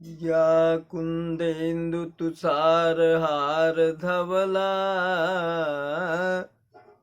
या कुन्देन्दु तुषारहार धवला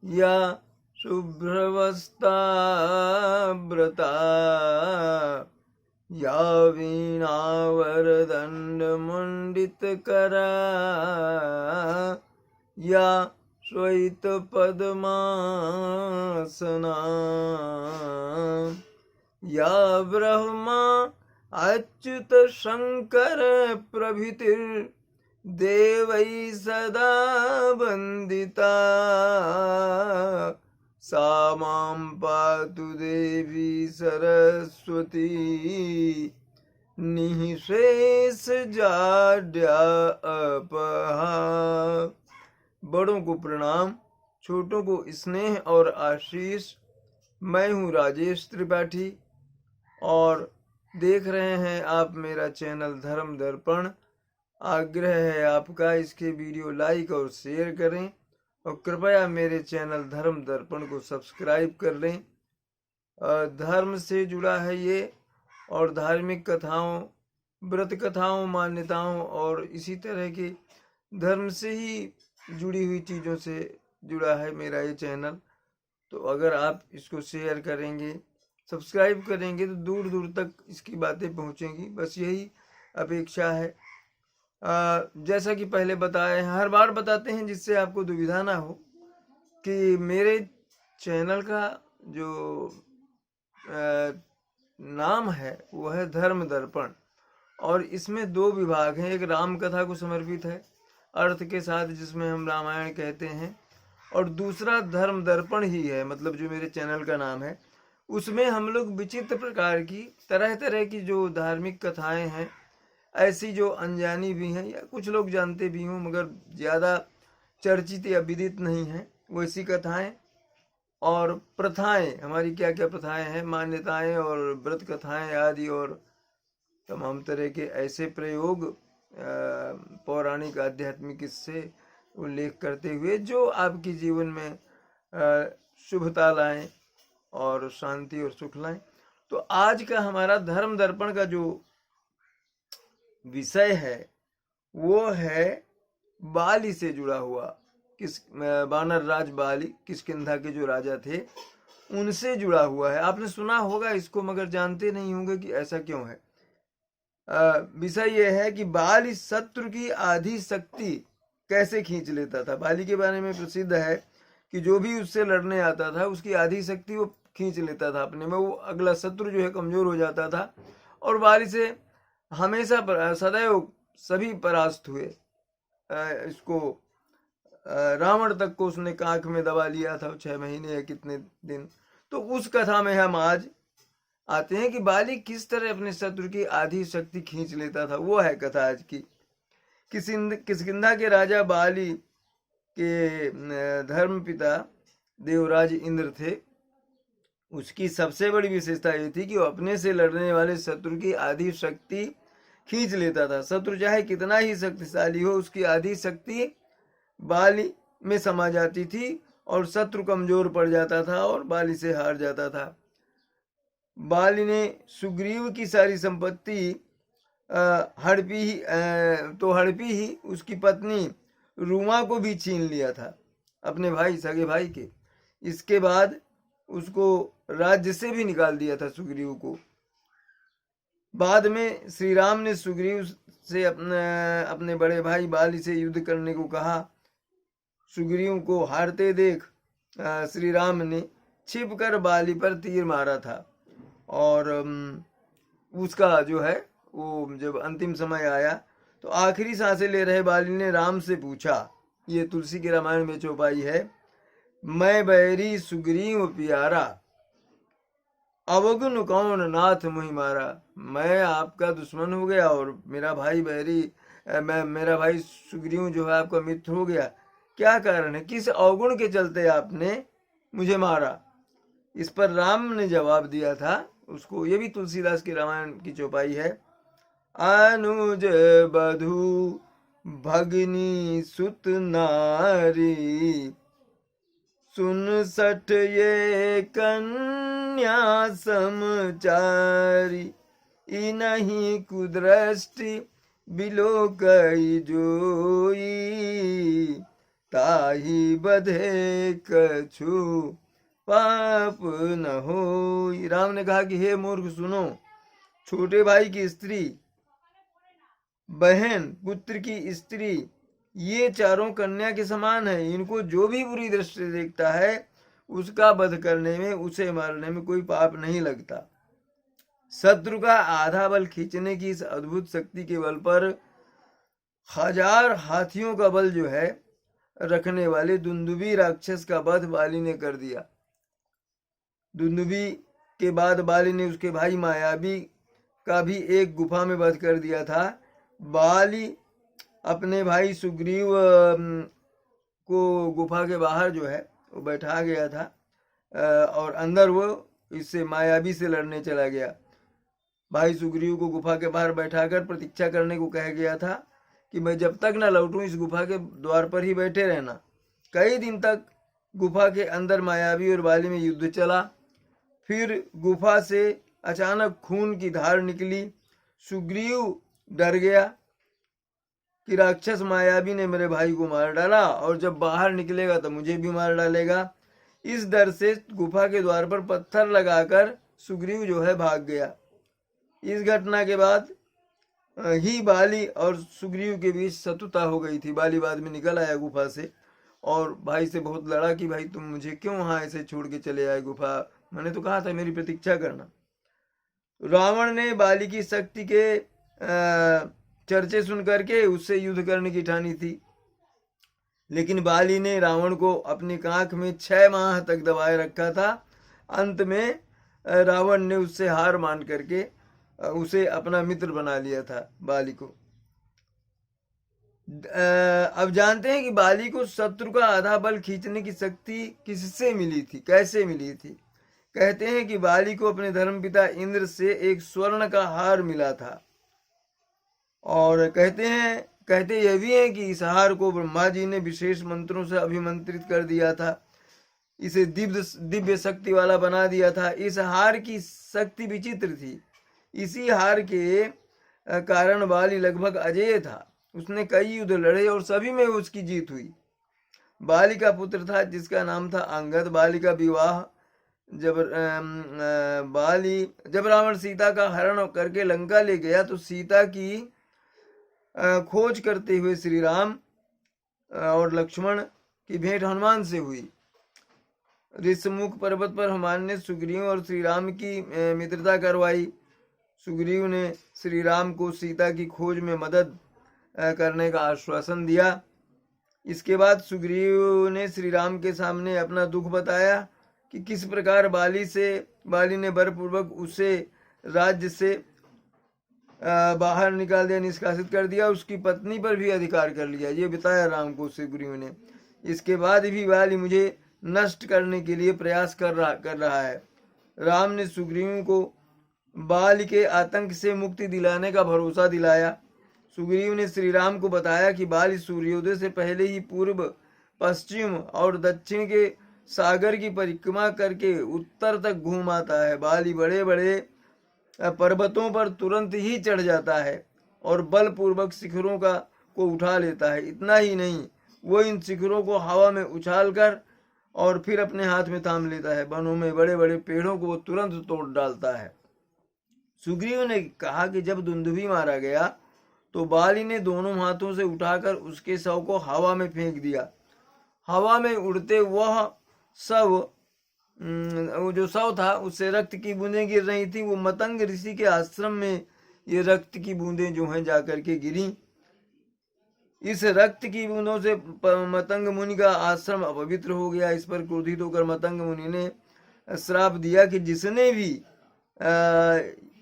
या शुभ्रवस्त्रावृता या वीणावरदण्डमुण्डितकरा या श्वेतपद्मासना या ब्रह्मा अच्युत शंकर प्रभृतिर्देवैः सदा वन्दिता सा मां पातु देवी सरस्वती निःशेष जाड्यापहा। बड़ों को प्रणाम, छोटों को स्नेह और आशीष। मैं हूँ राजेश त्रिपाठी और देख रहे हैं आप मेरा चैनल धर्म दर्पण। आग्रह है आपका इसके वीडियो लाइक और शेयर करें और कृपया मेरे चैनल धर्म दर्पण को सब्सक्राइब कर लें। धर्म से जुड़ा है ये और धार्मिक कथाओं, व्रत कथाओं, मान्यताओं और इसी तरह की धर्म से ही जुड़ी हुई चीज़ों से जुड़ा है मेरा ये चैनल। तो अगर आप इसको शेयर करेंगे, सब्सक्राइब करेंगे तो दूर दूर तक इसकी बातें पहुंचेंगी, बस यही अपेक्षा है। जैसा कि पहले बताए हैं, हर बार बताते हैं जिससे आपको दुविधा ना हो कि मेरे चैनल का जो नाम है वो है धर्म दर्पण और इसमें दो विभाग हैं। एक राम कथा को समर्पित है अर्थ के साथ, जिसमें हम रामायण कहते हैं, और दूसरा धर्म दर्पण ही है, मतलब जो मेरे चैनल का नाम है। उसमें हम लोग विचित्र प्रकार की तरह तरह की जो धार्मिक कथाएं हैं, ऐसी जो अनजानी भी हैं या कुछ लोग जानते भी हों मगर ज़्यादा चर्चित या विदित नहीं हैं, वैसी कथाएं और प्रथाएं, हमारी क्या क्या प्रथाएं हैं, मान्यताएं और व्रत कथाएं आदि और तमाम तरह के ऐसे प्रयोग पौराणिक आध्यात्मिक इससे उल्लेख करते हुए जो आपके जीवन में शुभता लाएं और शांति और सुख लाएं। तो आज का हमारा धर्म दर्पण का जो विषय है वो है बाली से जुड़ा हुआ। वानर राज बाली, किष्किंधा के जो राजा थे, उनसे जुड़ा हुआ है। आपने सुना होगा इसको मगर जानते नहीं होंगे कि ऐसा क्यों है। विषय यह है कि बाली शत्रु की आधी शक्ति कैसे खींच लेता था। बाली के बारे में प्रसिद्ध है कि जो भी उससे लड़ने आता था उसकी आधी शक्ति वो खींच लेता था अपने में। वो अगला शत्रु जो है कमजोर हो जाता था और बाली से हमेशा सदैव सभी परास्त हुए। इसको रावण तक को उसने कांख में दबा लिया था 6 महीने या कितने दिन। तो उस कथा में हम आज आते हैं कि बाली किस तरह अपने शत्रु की आधी शक्ति खींच लेता था। वो है कथा आज की। किष्किंधा के राजा बाली के धर्म पिता देवराज इंद्र थे। उसकी सबसे बड़ी विशेषता ये थी कि वो अपने से लड़ने वाले शत्रु की आधी शक्ति खींच लेता था। शत्रु चाहे कितना ही शक्तिशाली हो, उसकी आधी शक्ति बाली में समा जाती थी और शत्रु कमजोर पड़ जाता था और बाली से हार जाता था। बाली ने सुग्रीव की सारी संपत्ति हड़पी ही उसकी पत्नी रूमा को भी छीन लिया था, अपने भाई, सगे भाई के। इसके बाद उसको राज्य से भी निकाल दिया था सुग्रीव को। बाद में श्री राम ने सुग्रीव से अपने बड़े भाई बाली से युद्ध करने को कहा। सुग्रीव को हारते देख श्री राम ने छिपकर बाली पर तीर मारा था और उसका जो है वो जब अंतिम समय आया तो आखिरी सांसें ले रहे बाली ने राम से पूछा, ये तुलसी के रामायण में चौपाई है, मैं बैरी सुग्रीव प्यारा, अवगुण कौन नाथ मुहि मारा। मैं आपका दुश्मन हो गया और मेरा भाई मेरा भाई सुग्रीव जो है आपका मित्र हो गया, क्या कारण है, किस अवगुण के चलते आपने मुझे मारा। इस पर राम ने जवाब दिया था उसको, ये भी तुलसीदास के रामायण की चौपाई है, अनुज बधु भगनी सुत नारी, सुन सठ ये कन्या समचारी, इनहि कुदृष्टि बिलोकई जोई, ताहि बधे कछु पाप न होई। राम ने कहा कि हे मूर्ख सुनो, छोटे भाई की स्त्री, बहन, पुत्र की स्त्री, ये चारों कन्या के समान है। इनको जो भी बुरी दृष्टि से देखता है उसका वध करने में, उसे मारने में कोई पाप नहीं लगता। शत्रु का आधा बल खींचने की इस अद्भुत शक्ति के बल पर 1000 हाथियों का बल जो है रखने वाले दुंदुभी राक्षस का वध बाली ने कर दिया। दुंदुभी के बाद बाली ने उसके भाई मायावी का भी एक गुफा में वध कर दिया था। बाली अपने भाई सुग्रीव को गुफा के बाहर जो है वो बैठा गया था और अंदर वो इससे मायावी से लड़ने चला गया। भाई सुग्रीव को गुफा के बाहर बैठाकर प्रतीक्षा करने को कह गया था कि मैं जब तक न लौटूं इस गुफा के द्वार पर ही बैठे रहना। कई दिन तक गुफा के अंदर मायावी और बाली में युद्ध चला। फिर गुफा से अचानक खून की धार निकली। सुग्रीव डर गया कि राक्षस मायावी ने मेरे भाई को मार डाला और जब बाहर निकलेगा तो मुझे भी मार डालेगा। इस डर से गुफा के द्वार पर पत्थर लगाकर सुग्रीव जो है भाग गया। इस घटना के बाद ही बाली और सुग्रीव के बीच शत्रुता हो गई थी। बाली बाद में निकल आया गुफा से और भाई से बहुत लड़ा कि भाई तुम मुझे क्यों वहां ऐसे छोड़ के चले आए गुफा, मैंने तो कहा था मेरी प्रतीक्षा करना। रावण ने बाली की शक्ति के चर्चे सुन करके उससे युद्ध करने की ठानी थी, लेकिन बाली ने रावण को अपनी कांख में 6 माह तक दबाए रखा था। अंत में रावण ने उससे हार मान करके उसे अपना मित्र बना लिया था बाली को। अब जानते हैं कि बाली को शत्रु का आधा बल खींचने की शक्ति किससे मिली थी, कैसे मिली थी। कहते हैं कि बाली को अपने धर्मपिता इंद्र से एक स्वर्ण का हार मिला था और कहते यह भी है कि इस हार को ब्रह्मा जी ने विशेष मंत्रों से अभिमंत्रित कर दिया था, इसे दिव्य शक्ति वाला बना दिया था। इस हार की शक्ति विचित्र थी। इसी हार के कारण बाली लगभग अजेय था। उसने कई युद्ध लड़े और सभी में उसकी जीत हुई। बाली का पुत्र था जिसका नाम था अंगद। बाली का विवाह जब रावण सीता का हरण करके लंका ले गया तो सीता की खोज करते हुए श्री राम और लक्ष्मण की भेंट हनुमान से हुई। ऋषमुख पर्वत पर हनुमान ने सुग्रीव और श्री राम की मित्रता करवाई। सुग्रीव ने श्री राम को सीता की खोज में मदद करने का आश्वासन दिया। इसके बाद सुग्रीव ने श्री राम के सामने अपना दुख बताया कि किस प्रकार बाली ने बलपूर्वक उसे राज्य से बाहर निकाल दिया, निष्कासित कर दिया, उसकी पत्नी पर भी अधिकार कर लिया। ये बताया राम को सुग्रीव ने। इसके बाद भी बाली मुझे नष्ट करने के लिए प्रयास कर रहा है। राम ने सुग्रीव को बाली के आतंक से मुक्ति दिलाने का भरोसा दिलाया। सुग्रीव ने श्री राम को बताया कि बाली सूर्योदय से पहले ही पूर्व, पश्चिम और दक्षिण के सागर की परिक्रमा करके उत्तर तक घूम आता है। बाली बड़े बड़े पर्वतों पर तुरंत ही चढ़ जाता है और बलपूर्वक शिखरों को उठा लेता है। इतना ही नहीं, वो इन शिखरों को हवा में उछालकर और फिर अपने हाथ में थाम लेता है। वनों में बड़े बड़े पेड़ों को वो तुरंत तोड़ डालता है। सुग्रीव ने कहा कि जब दुंदुभी मारा गया तो बाली ने दोनों हाथों से उठाकर उसके शव को हवा में फेंक दिया। हवा में उड़ते वह जो शव था उससे रक्त की बूंदें गिर रही थी। वो मतंग ऋषि के आश्रम में ये रक्त की बूंदें जो हैं जाकर के गिरी। इस रक्त की बूंदों से मतंग मुनि का आश्रम अपवित्र हो गया। इस पर क्रोधित होकर मतंग मुनि ने श्राप दिया कि जिसने भी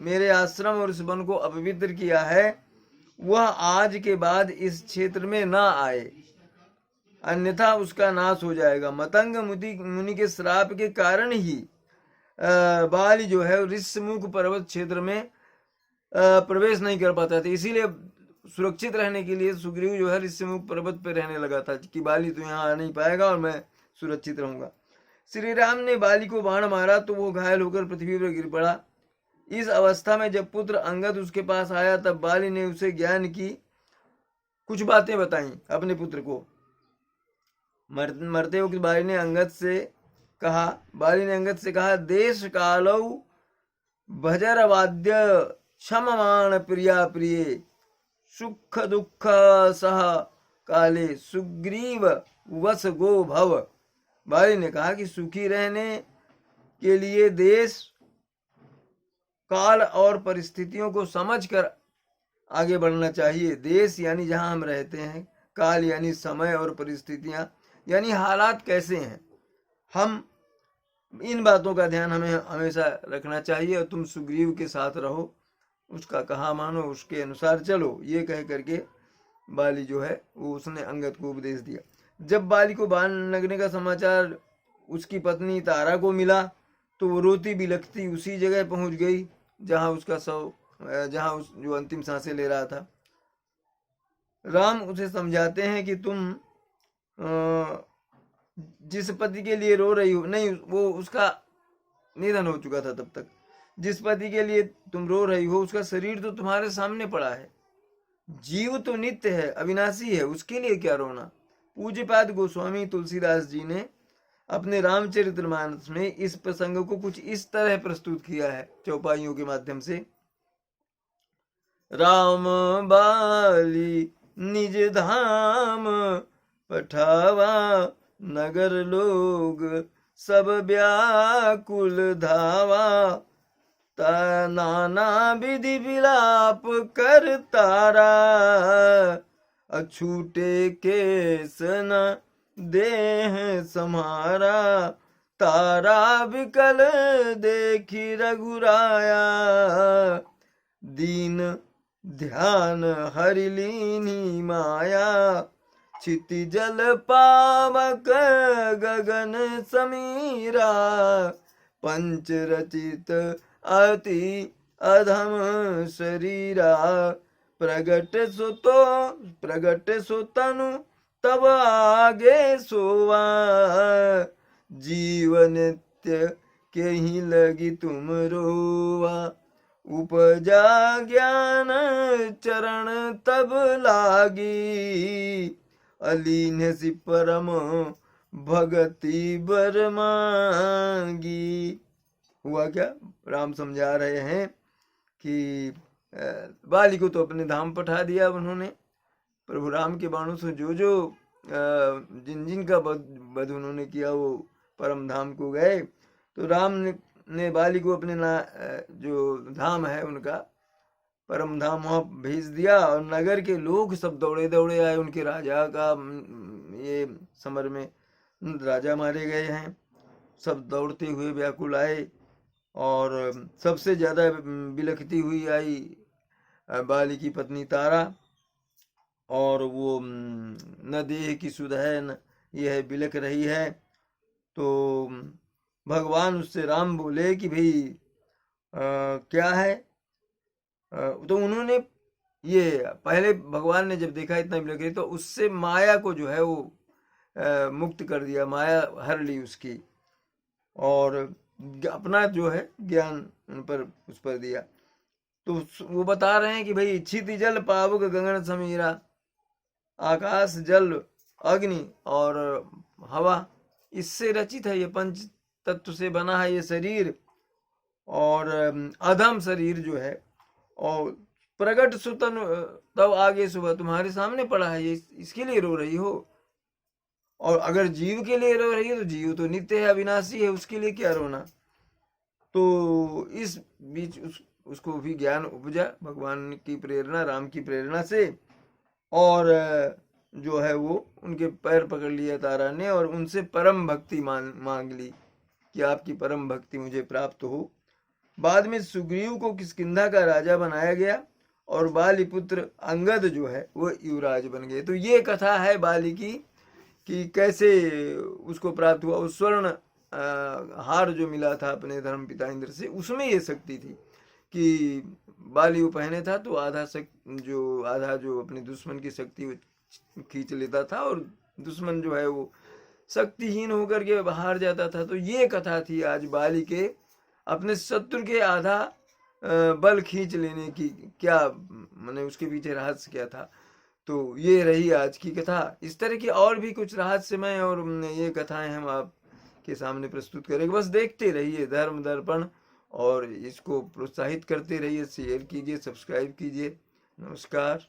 मेरे आश्रम और इस वन को अपवित्र किया है वह आज के बाद इस क्षेत्र में ना आए, अन्यथा उसका नाश हो जाएगा। मतंग मुनि के श्राप के कारण ही बाली जो है ऋषमुख पर्वत क्षेत्र में प्रवेश नहीं कर पाता था। इसीलिए सुरक्षित रहने के लिए सुग्रीव जो है ऋषमुख पर्वत पर रहने लगा था कि बाली तो यहाँ आ नहीं पाएगा और मैं सुरक्षित रहूंगा। श्री राम ने बाली को बाण मारा तो वो घायल होकर पृथ्वी पर गिर पड़ा। इस अवस्था में जब पुत्र अंगद उसके पास आया तब बाली ने उसे ज्ञान की कुछ बातें बताई अपने पुत्र को। मरते वक्त बाली ने अंगद से कहा देश कालौ भजर वाद्य क्षममाण प्रिया प्रिय सुख दुख सह काले सुग्रीव वस गो भव। बाली ने कहा कि सुखी रहने के लिए देश काल और परिस्थितियों को समझकर आगे बढ़ना चाहिए। देश यानी जहां हम रहते हैं, काल यानी समय और परिस्थितियां यानी हालात कैसे हैं, हम इन बातों का ध्यान हमें हमेशा रखना चाहिए। और तुम सुग्रीव के साथ रहो, उसका कहा मानो, उसके अनुसार चलो। ये कह करके बाली जो है वो उसने अंगद को उपदेश दिया। जब बाली को बाण लगने का समाचार उसकी पत्नी तारा को मिला तो वो रोती बिलखती उसी जगह पहुंच गई जहां उसका जहां जो अंतिम सांसें ले रहा था। राम उसे समझाते हैं कि तुम जिस पति के लिए रो रही हो, नहीं वो उसका निधन हो चुका था तब तक, जिस पति के लिए तुम रो रही हो उसका शरीर तो तुम्हारे सामने पड़ा है, जीव तो नित्य है, अविनाशी है, उसके लिए क्या रोना। पूज्यपाद गोस्वामी तुलसीदास जी ने अपने रामचरितमानस में इस प्रसंग को कुछ इस तरह प्रस्तुत किया है चौपाइयों के माध्यम से। राम बाली निज धाम पठावा नगर लोग सब व्याकुल धावा नाना विधि विलाप कर तारा अछूटे केस न देह समारा तारा विकल देखी रघुराया दीन ध्यान हरिलीनी माया क्षिति जल पावक गगन समीरा पंच रचित अति अधम शरीरा प्रगट सो तनु तब आगे सोवा जीवन नित्य के ही लगी तुम रोवा उपजा ज्ञान चरण तब लागी अलीन सी परम भगति बर मांगी। हुआ क्या, राम समझा रहे हैं कि बाली को तो अपने धाम पठा दिया उन्होंने, प्रभु राम के बाणों से जो जिन जिन का वध उन्होंने किया वो परम धाम को गए। तो राम ने बाली को अपने जो धाम है उनका परम धाम वहाँ भेज दिया। और नगर के लोग सब दौड़े दौड़े आए, उनके राजा का ये समर में राजा मारे गए हैं, सब दौड़ते हुए व्याकुल आए। और सबसे ज्यादा बिलखती हुई आई बाली की पत्नी तारा, और वो न देह की सुध है न यह बिलख रही है। तो भगवान उससे राम बोले कि भाई क्या है। तो उन्होंने ये पहले भगवान ने जब देखा इतना बिलख रही तो उससे माया को जो है वो मुक्त कर दिया, माया हर ली उसकी, और अपना जो है ज्ञान उस पर दिया। तो वो बता रहे हैं कि भाई क्षिति जल पावक गगन समीरा, आकाश जल अग्नि और हवा इससे रचित है, ये पंच तत्व से बना है ये शरीर। और अधम शरीर जो है, और प्रगट सुतन तब आगे सुबह तुम्हारे सामने पड़ा है, ये इसके लिए रो रही हो। और अगर जीव के लिए रो रही है तो जीव तो नित्य है, अविनाशी है, उसके लिए क्या रोना। तो इस बीच उसको भी ज्ञान उपजा भगवान की प्रेरणा, राम की प्रेरणा से, और जो है वो उनके पैर पकड़ लिया तारा ने और उनसे परम भक्ति मांग ली कि आपकी परम भक्ति मुझे प्राप्त हो। बाद में सुग्रीव को किष्किंधा का राजा बनाया गया और बाली पुत्र अंगद जो है वो युवराज बन गए। तो ये कथा है बाली की कि कैसे उसको प्राप्त हुआ। उस स्वर्ण हार जो मिला था अपने धर्म पिता इंद्र से, उसमें ये शक्ति थी कि बाली वो पहने था तो आधा जो अपने दुश्मन की शक्ति खींच लेता था और दुश्मन जो है वो शक्तिहीन होकर के हार जाता था। तो ये कथा थी आज बाली के अपने शत्रु के आधा बल खींच लेने की क्या मैंने उसके पीछे रहस्य क्या था। तो ये रही आज की कथा। इस तरह की और भी कुछ रहस्यमय और ये कथाएं हम आपके सामने प्रस्तुत करेंगे। बस देखते रहिए धर्म दर्पण और इसको प्रोत्साहित करते रहिए, शेयर कीजिए, सब्सक्राइब कीजिए। नमस्कार।